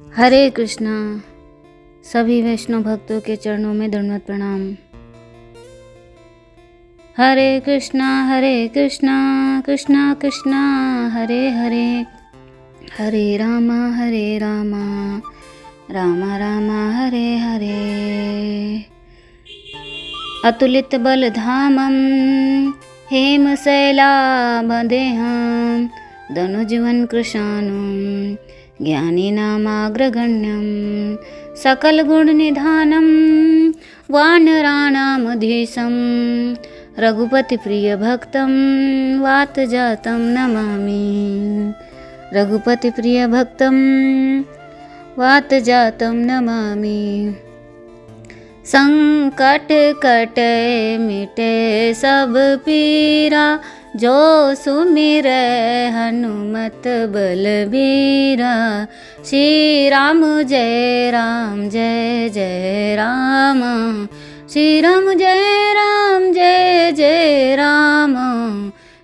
हरे कृष्णा। सभी वैष्णव भक्तों के चरणों में दंडवत प्रणाम। हरे कृष्णा कृष्णा कृष्णा हरे हरे, हरे रामा रामा रामा हरे हरे। अतुलित बलधामं हेमशैलाभदेहं धनुजीवन कृशानुं ज्ञानिनामाग्रगण्यं सकलगुणनिधानं वानराणामधीशं रघुपतिप्रियभक्तं वातजातं नमामि। रघुपतिप्रियभक्तं वातजातं नमामि। संकट कटे मिटे सब पीरा, जो सुमिरै हनुमत बलबीरा। श्री राम जय जय राम, श्री राम जय राम,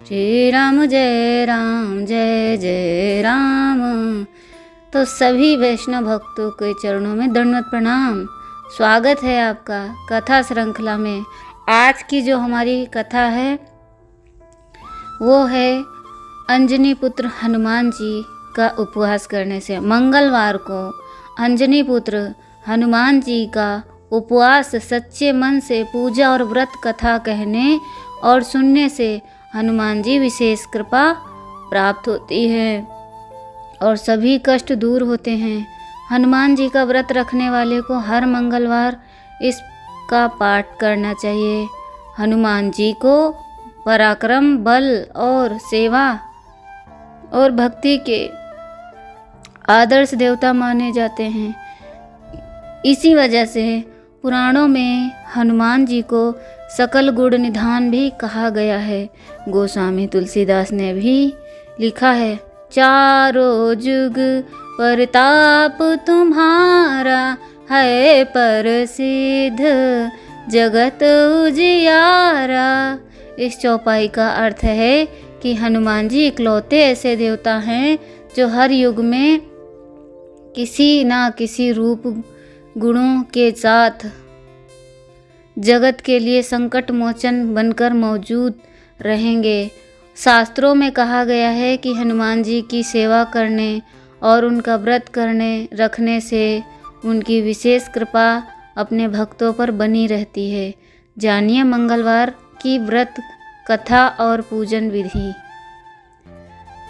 श्री राम जय राम। तो सभी वैष्णव भक्तों के चरणों में दंडवत प्रणाम। स्वागत है आपका कथा श्रृंखला में। आज की जो हमारी कथा है वो है अंजनी पुत्र हनुमान जी का उपवास करने से। मंगलवार को अंजनी पुत्र हनुमान जी का उपवास सच्चे मन से पूजा और व्रत कथा कहने और सुनने से हनुमान जी विशेष कृपा प्राप्त होती है और सभी कष्ट दूर होते हैं। हनुमान जी का व्रत रखने वाले को हर मंगलवार इसका पाठ करना चाहिए। हनुमान जी को पराक्रम, बल और सेवा और भक्ति के आदर्श देवता माने जाते हैं। इसी वजह से पुराणों में हनुमान जी को सकल गुण निधान भी कहा गया है। गोस्वामी तुलसीदास ने भी लिखा है, चारों जुग परताप तुम्हारा है प्रसिद्ध जगत उजियारा। इस चौपाई का अर्थ है कि हनुमान जी इकलौते ऐसे देवता हैं जो हर युग में किसी ना किसी रूप गुणों के साथ जगत के लिए संकट मोचन बनकर मौजूद रहेंगे। शास्त्रों में कहा गया है कि हनुमान जी की सेवा करने और उनका व्रत करने रखने से उनकी विशेष कृपा अपने भक्तों पर बनी रहती है। जानिए मंगलवार की व्रत कथा और पूजन विधि।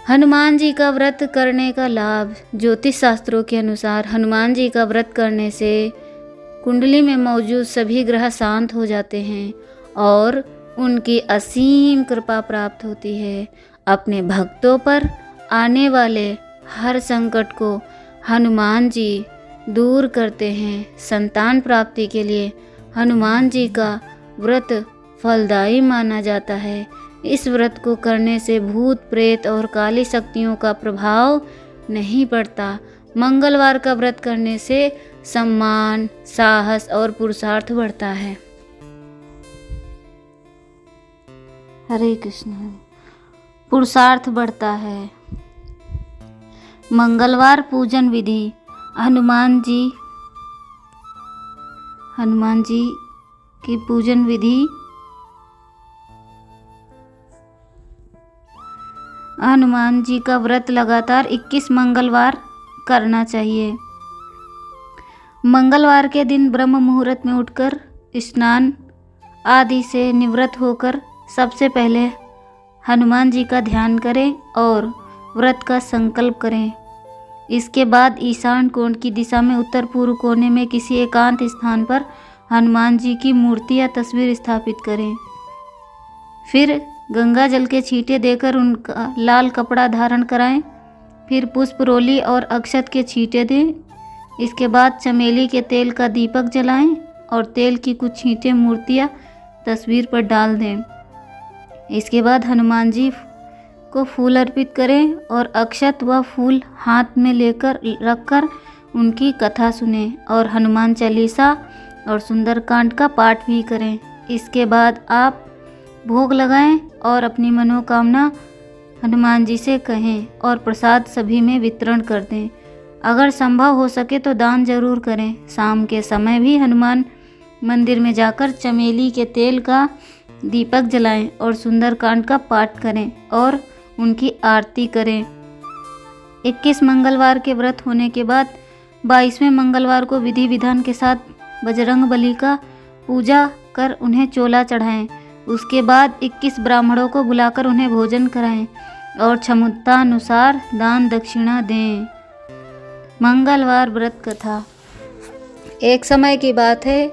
हनुमान जी का व्रत करने का लाभ। ज्योतिष शास्त्रों के अनुसार हनुमान जी का व्रत करने से कुंडली में मौजूद सभी ग्रह शांत हो जाते हैं और उनकी असीम कृपा प्राप्त होती है। अपने भक्तों पर आने वाले हर संकट को हनुमान जी दूर करते हैं। संतान प्राप्ति के लिए हनुमान जी का व्रत फलदायी माना जाता है। इस व्रत को करने से भूत प्रेत और काली शक्तियों का प्रभाव नहीं पड़ता। मंगलवार का व्रत करने से सम्मान, साहस और पुरुषार्थ बढ़ता है। हरे कृष्ण। पुरुषार्थ बढ़ता है। मंगलवार पूजन विधि। हनुमान जी की पूजन विधि। हनुमान जी का व्रत लगातार 21 मंगलवार करना चाहिए। मंगलवार के दिन ब्रह्म मुहूर्त में उठकर स्नान आदि से निवृत्त होकर सबसे पहले हनुमान जी का ध्यान करें और व्रत का संकल्प करें। इसके बाद ईशान कोण की दिशा में उत्तर पूर्व कोने में किसी एकांत स्थान पर हनुमान जी की मूर्ति या तस्वीर स्थापित करें। फिर गंगा जल के छींटे देकर उनका लाल कपड़ा धारण कराएं। फिर पुष्प, रोली और अक्षत के छींटे दें। इसके बाद चमेली के तेल का दीपक जलाएं और तेल की कुछ छींटे मूर्ति या तस्वीर पर डाल दें। इसके बाद हनुमान जी को फूल अर्पित करें और अक्षत व फूल हाथ में लेकर रखकर उनकी कथा सुनें और हनुमान चालीसा और सुंदरकांड का पाठ भी करें। इसके बाद आप भोग लगाएं और अपनी मनोकामना हनुमान जी से कहें और प्रसाद सभी में वितरण कर दें। अगर संभव हो सके तो दान जरूर करें। शाम के समय भी हनुमान मंदिर में जाकर चमेली के तेल का दीपक जलाएं और सुंदरकांड का पाठ करें और उनकी आरती करें। 21 मंगलवार के व्रत होने के बाद 22वें मंगलवार को विधि विधान के साथ बजरंग बली का पूजा कर उन्हें चोला चढ़ाएं। उसके बाद 21 ब्राह्मणों को बुलाकर उन्हें भोजन कराएं और क्षमतानुसार दान दक्षिणा दें। मंगलवार व्रत कथा। एक समय की बात है,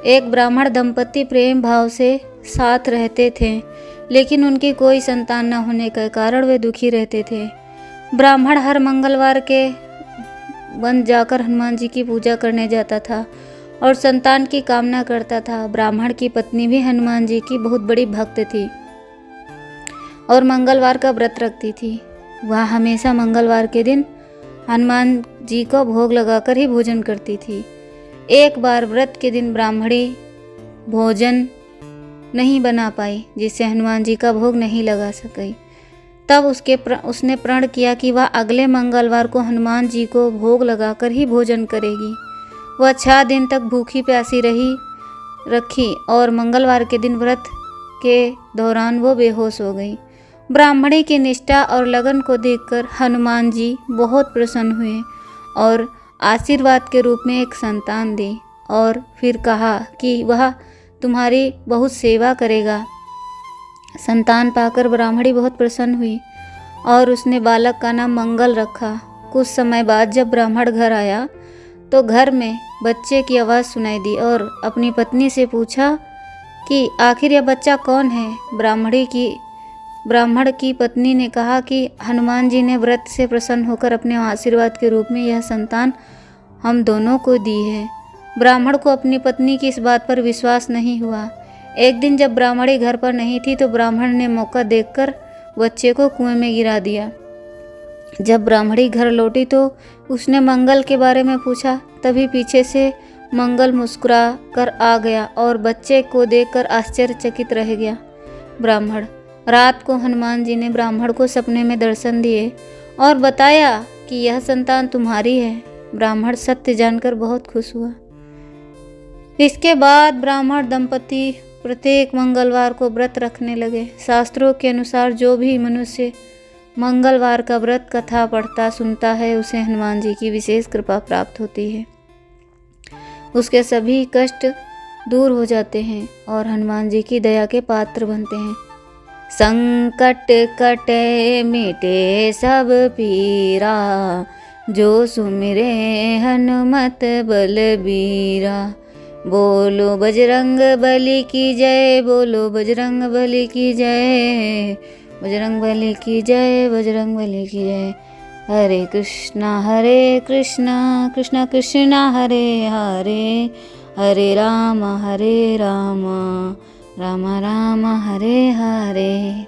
एक ब्राह्मण दंपति प्रेम भाव से साथ रहते थे, लेकिन उनकी कोई संतान न होने के कारण वे दुखी रहते थे। ब्राह्मण हर मंगलवार के वन जाकर हनुमान जी की पूजा करने जाता था और संतान की कामना करता था। ब्राह्मण की पत्नी भी हनुमान जी की बहुत बड़ी भक्त थी और मंगलवार का व्रत रखती थी। वह हमेशा मंगलवार के दिन हनुमान जी को भोग लगाकर ही भोजन करती थी। एक बार व्रत के दिन ब्राह्मणी भोजन नहीं बना पाई, जिससे हनुमान जी का भोग नहीं लगा सकी। तब उसने प्रण किया कि वह अगले मंगलवार को हनुमान जी को भोग लगाकर ही भोजन करेगी। वह 6 दिन तक भूखी प्यासी रखी और मंगलवार के दिन व्रत के दौरान वो बेहोश हो गई। ब्राह्मणी की निष्ठा और लगन को देखकर हनुमान जी बहुत प्रसन्न हुए और आशीर्वाद के रूप में एक संतान दी और फिर कहा कि वह तुम्हारी बहुत सेवा करेगा। संतान पाकर ब्राह्मणी बहुत प्रसन्न हुई और उसने बालक का नाम मंगल रखा। कुछ समय बाद जब ब्राह्मण घर आया तो घर में बच्चे की आवाज़ सुनाई दी और अपनी पत्नी से पूछा कि आखिर यह बच्चा कौन है। ब्राह्मण की पत्नी ने कहा कि हनुमान जी ने व्रत से प्रसन्न होकर अपने आशीर्वाद के रूप में यह संतान हम दोनों को दी है। ब्राह्मण को अपनी पत्नी की इस बात पर विश्वास नहीं हुआ। एक दिन जब ब्राह्मणी घर पर नहीं थी तो ब्राह्मण ने मौका देखकर बच्चे को कुएं में गिरा दिया। जब ब्राह्मणी घर लौटी तो उसने मंगल के बारे में पूछा। तभी पीछे से मंगल मुस्कुरा कर आ गया और बच्चे को देखकर आश्चर्यचकित रह गया। ब्राह्मण रात को हनुमान जी ने ब्राह्मण को सपने में दर्शन दिए और बताया कि यह संतान तुम्हारी है। ब्राह्मण सत्य जानकर बहुत खुश हुआ। इसके बाद ब्राह्मण दंपति प्रत्येक मंगलवार को व्रत रखने लगे। शास्त्रों के अनुसार जो भी मनुष्य मंगलवार का व्रत कथा पढ़ता सुनता है उसे हनुमान जी की विशेष कृपा प्राप्त होती है। उसके सभी कष्ट दूर हो जाते हैं और हनुमान जी की दया के पात्र बनते हैं। संकट कटे मिटे सब पीरा, जो सुमिरे हनुमत बलबीरा। बोलो बजरंग बली की जय, बोलो बजरंग बली की जय, बजरंग बली की जय, बजरंग बली की जय। हरे कृष्णा कृष्णा कृष्णा हरे हरे, हरे राम राम राम हरे हरे।